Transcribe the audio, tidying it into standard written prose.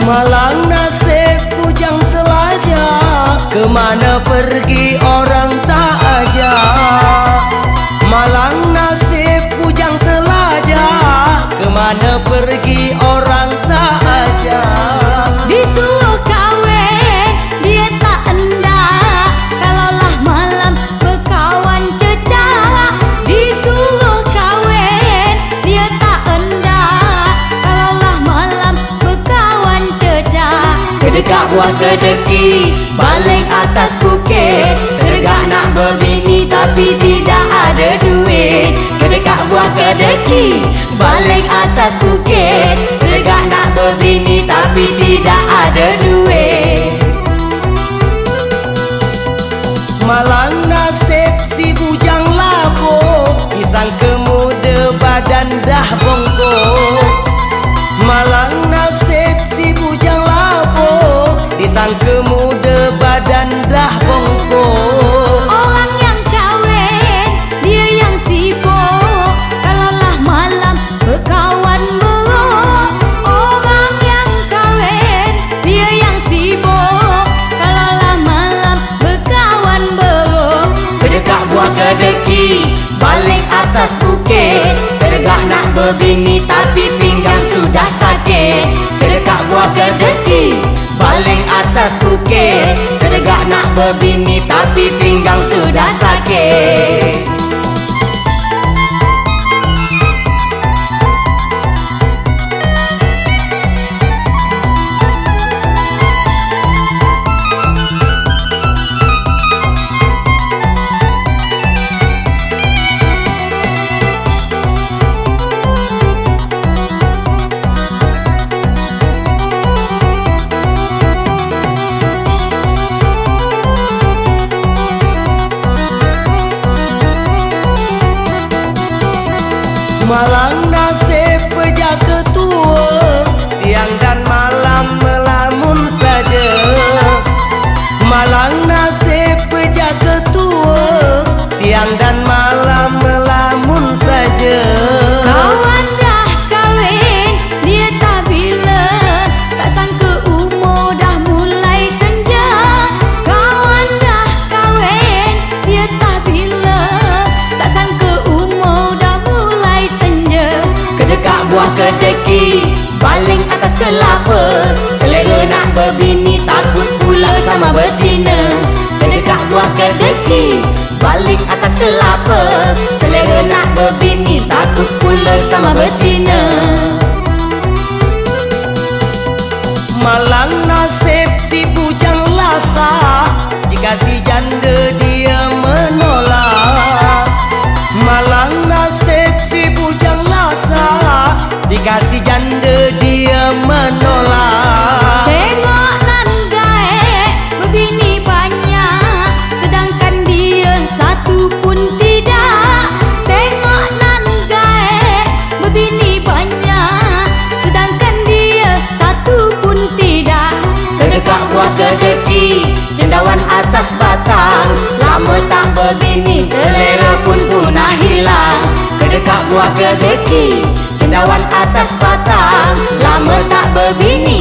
Malang nasib bujang telajak, kemana pergi orang tak ajak. Malang nasib bujang telajak, kemana pergi orang tak ajak. Disuruh kahwin, dia tak endak, kalaulah malam berkawan cecak. Disuruh kahwin, dia tak endak, kalaulah malam berkawan cecak. Kedekat buah kedeki, baling atas bukit, tegak nak berbini tapi tidak ada duit. Kedekat buah kedeki, baling atas bukit, tegak nak berbini tapi tidak ada duit. Malang nasib si bujang labuk, disangka muda badan dah bongkok. Malang nasib si bujang labuk, disangka muda badan dah bongkok. Orang yang kahwin, dia yang sibuk, kalaulah malam berkawan buruk. Orang yang kahwin, dia yang sibuk, kalaulah malam berkawan buruk. Kedekat buah kedeki, baling atas bukit, tegak nak berbini tapi pinggang sudah sakit. Kedekat buah kedeki, baling atas bukit, tegak nak berbini tapi pinggang sudah sakit. Malang nasib berjaga tua, siang dan malam melamun saja. Malang nasib berjaga tua, siang dan malam melamun saja. Kawan dah kahwin, dia tak bila, tak sangka umur dah mulai senja. Kawan dah kahwin, dia tak bila, tak sangka umur dah mulai senja. Kedekat buah kedeki, baling atas kelapa, selera nak berbini takut pula sama betina. Kedekat buah kedeki, baling atas kelapa, selera nak berbini takut pula sama betina. Malang nasib si bujang lasak, jika si janda dia menolak. Malang nasib si bujang lasak, jika si janda dia menolak. Tengok nan gaek, berbini banyak, sedangkan dia satu pun tidak. Tengok nan gaek, berbini banyak, sedangkan dia satu pun tidak. Kedekat buah kedeki, cendawan atas batang, lama tak berbini selera pun punah hilang. Kedekat buah kedeki, cendawan atas batang, lama tak berbini